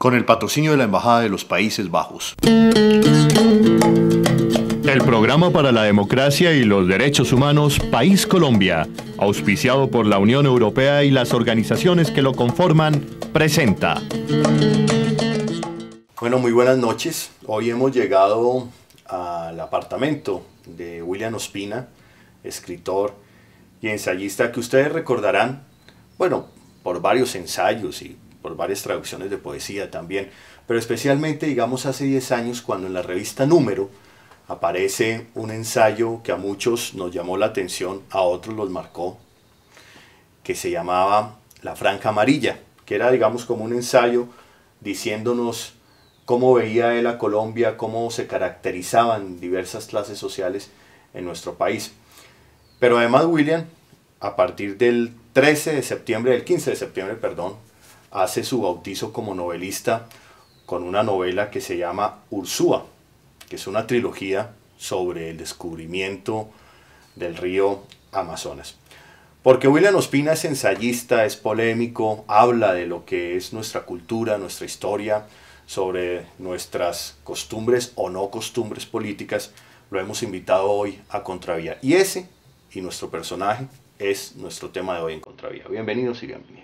con el patrocinio de la Embajada de los Países Bajos. El Programa para la Democracia y los Derechos Humanos País Colombia, auspiciado por la Unión Europea y las organizaciones que lo conforman, presenta. Bueno, muy buenas noches. Hoy hemos llegado al apartamento de William Ospina, escritor y ensayista que ustedes recordarán, bueno, por varios ensayos y por varias traducciones de poesía también, pero especialmente, digamos, hace 10 años cuando en la revista Número aparece un ensayo que a muchos nos llamó la atención, a otros los marcó, que se llamaba La Franja Amarilla, que era, digamos, como un ensayo diciéndonos cómo veía él a Colombia, cómo se caracterizaban diversas clases sociales en nuestro país. Pero además William, a partir del 15 de septiembre, hace su bautizo como novelista con una novela que se llama Ursúa, que es una trilogía sobre el descubrimiento del río Amazonas. Porque William Ospina es ensayista, es polémico, habla de lo que es nuestra cultura, nuestra historia, sobre nuestras costumbres o no costumbres políticas. Lo hemos invitado hoy a Contravía. Y ese y nuestro personaje es nuestro tema de hoy en Contravía. Bienvenidos y bienvenidas.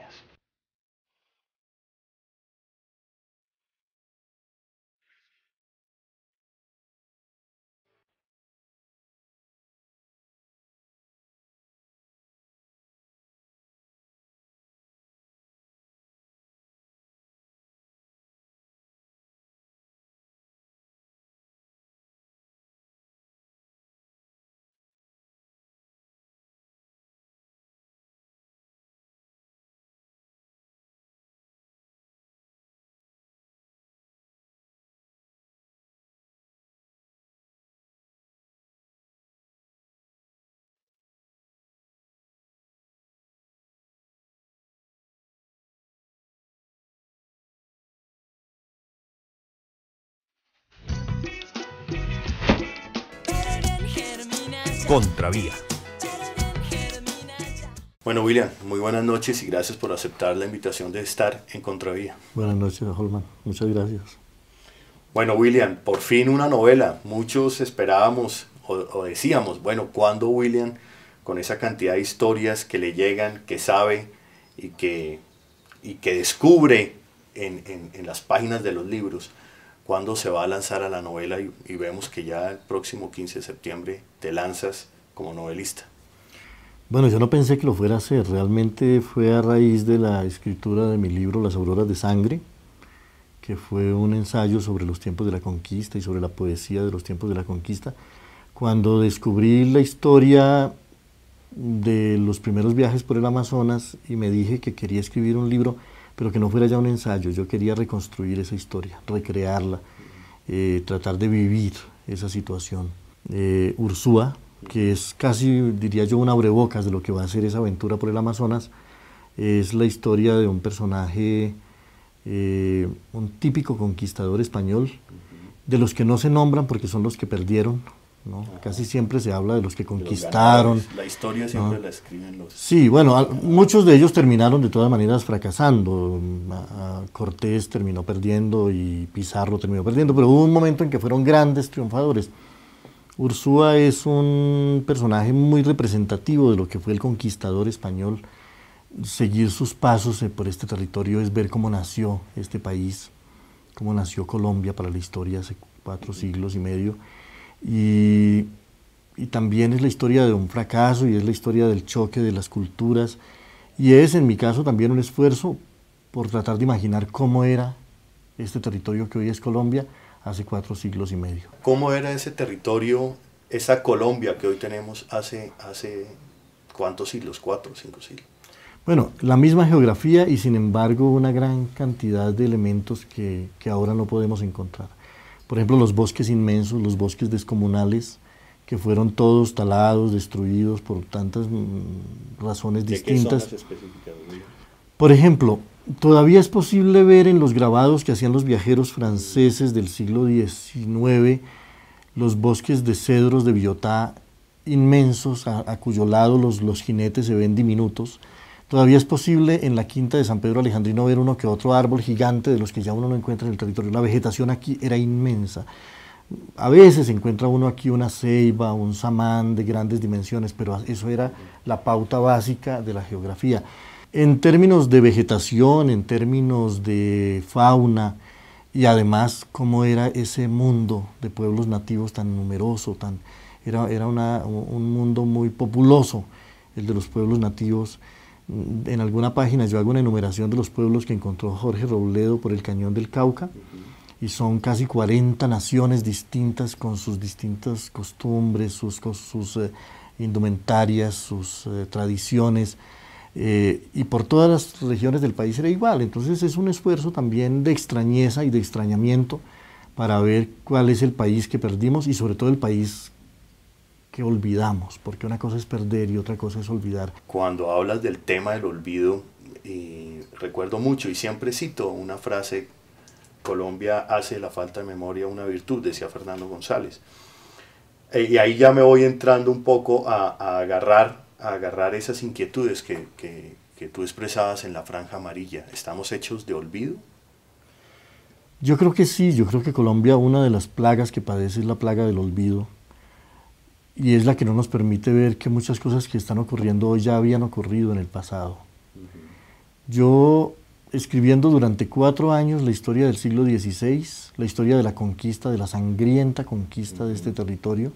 Contravía. Bueno, William, muy buenas noches y gracias por aceptar la invitación de estar en Contravía. Buenas noches, Holman. Muchas gracias. Bueno, William, por fin una novela. Muchos esperábamos o decíamos, bueno, ¿cuándo William, con esa cantidad de historias que le llegan, que sabe y que descubre en las páginas de los libros, cuándo se va a lanzar a la novela? Y vemos que ya el próximo 15 de septiembre te lanzas como novelista. Bueno, yo no pensé que lo fuera a hacer. Realmente fue a raíz de la escritura de mi libro Las Auroras de Sangre, que fue un ensayo sobre los tiempos de la conquista y sobre la poesía de los tiempos de la conquista, cuando descubrí la historia de los primeros viajes por el Amazonas y me dije que quería escribir un libro, pero que no fuera ya un ensayo. Yo quería reconstruir esa historia, recrearla, tratar de vivir esa situación. Ursúa, que es casi, diría yo, un abrebocas de lo que va a ser esa aventura por el Amazonas, es la historia de un personaje, un típico conquistador español, de los que no se nombran porque son los que perdieron, ¿no? Casi siempre se habla de los que conquistaron. La historia siempre la escriben los... Sí, bueno, muchos de ellos terminaron de todas maneras fracasando. Cortés terminó perdiendo y Pizarro terminó perdiendo, pero hubo un momento en que fueron grandes triunfadores. Ursúa es un personaje muy representativo de lo que fue el conquistador español. Seguir sus pasos por este territorio es ver cómo nació este país, cómo nació Colombia para la historia hace 4 siglos y medio. Y también es la historia de un fracaso y es la historia del choque de las culturas, y es en mi caso también un esfuerzo por tratar de imaginar cómo era este territorio que hoy es Colombia hace 4 siglos y medio. ¿Cómo era ese territorio, esa Colombia que hoy tenemos hace cuántos siglos? 4 o 5 siglos. Bueno, la misma geografía y sin embargo una gran cantidad de elementos que ahora no podemos encontrar. Por ejemplo, los bosques inmensos, los bosques descomunales, que fueron todos talados, destruidos por tantas razones distintas. ¿Qué zonas específicas? Por ejemplo, todavía es posible ver en los grabados que hacían los viajeros franceses del siglo XIX los bosques de cedros de Villotá inmensos, a cuyo lado los jinetes se ven diminutos. Todavía es posible en la quinta de San Pedro Alejandrino ver uno que otro árbol gigante de los que ya uno no encuentra en el territorio. La vegetación aquí era inmensa. A veces encuentra uno aquí una ceiba, un samán de grandes dimensiones, pero eso era la pauta básica de la geografía. En términos de vegetación, en términos de fauna, y además cómo era ese mundo de pueblos nativos tan numeroso, era un mundo muy populoso, el de los pueblos nativos. En alguna página yo hago una enumeración de los pueblos que encontró Jorge Robledo por el Cañón del Cauca, y son casi 40 naciones distintas con sus distintas costumbres, sus indumentarias, sus tradiciones, y por todas las regiones del país era igual. Entonces es un esfuerzo también de extrañeza y de extrañamiento para ver cuál es el país que perdimos y sobre todo el país que olvidamos, porque una cosa es perder y otra cosa es olvidar. Cuando hablas del tema del olvido, recuerdo mucho y siempre cito una frase: Colombia hace de la falta de memoria una virtud, decía Fernando González. Y ahí ya me voy entrando un poco a agarrar esas inquietudes que tú expresabas en la franja amarilla. ¿Estamos hechos de olvido? Yo creo que sí, yo creo que Colombia, una de las plagas que padece es la plaga del olvido, y es la que no nos permite ver que muchas cosas que están ocurriendo hoy ya habían ocurrido en el pasado. Yo, escribiendo durante 4 años la historia del siglo XVI, la historia de la conquista, de la sangrienta conquista de este territorio,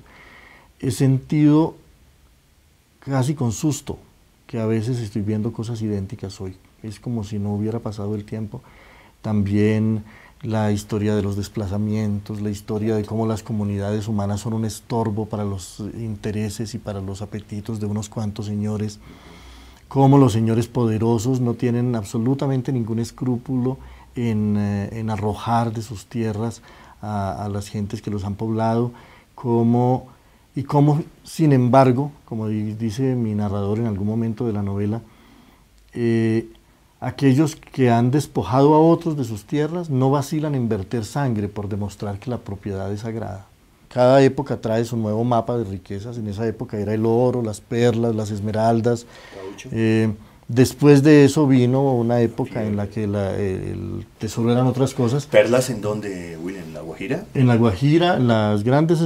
he sentido casi con susto que a veces estoy viendo cosas idénticas hoy. Es como si no hubiera pasado el tiempo. También la historia de los desplazamientos, la historia de cómo las comunidades humanas son un estorbo para los intereses y para los apetitos de unos cuantos señores, cómo los señores poderosos no tienen absolutamente ningún escrúpulo en arrojar de sus tierras a las gentes que los han poblado, cómo, sin embargo, como dice mi narrador en algún momento de la novela, aquellos que han despojado a otros de sus tierras no vacilan en verter sangre por demostrar que la propiedad es sagrada. Cada época trae su nuevo mapa de riquezas. En esa época era el oro, las perlas, las esmeraldas. Después de eso vino una época en la que el tesoro eran otras cosas. ¿Perlas en dónde, William? ¿En La Guajira? En La Guajira, las grandes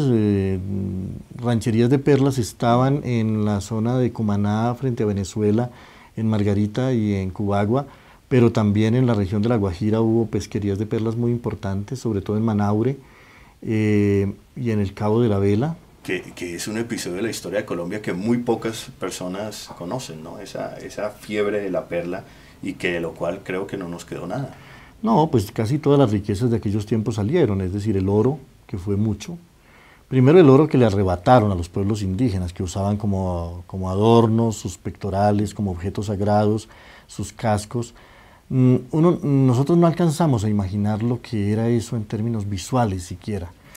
rancherías de perlas estaban en la zona de Cumaná frente a Venezuela, en Margarita y en Cubagua, pero también en la región de La Guajira hubo pesquerías de perlas muy importantes, sobre todo en Manaure y en el Cabo de la Vela. Que es un episodio de la historia de Colombia que muy pocas personas conocen, ¿no? Esa fiebre de la perla, y que de lo cual creo que no nos quedó nada. No, pues casi todas las riquezas de aquellos tiempos salieron, es decir, el oro, que fue mucho. Primero el oro que le arrebataron a los pueblos indígenas, que usaban como adornos, sus pectorales, como objetos sagrados, sus cascos. Nosotros no alcanzamos a imaginar lo que era eso en términos visuales siquiera.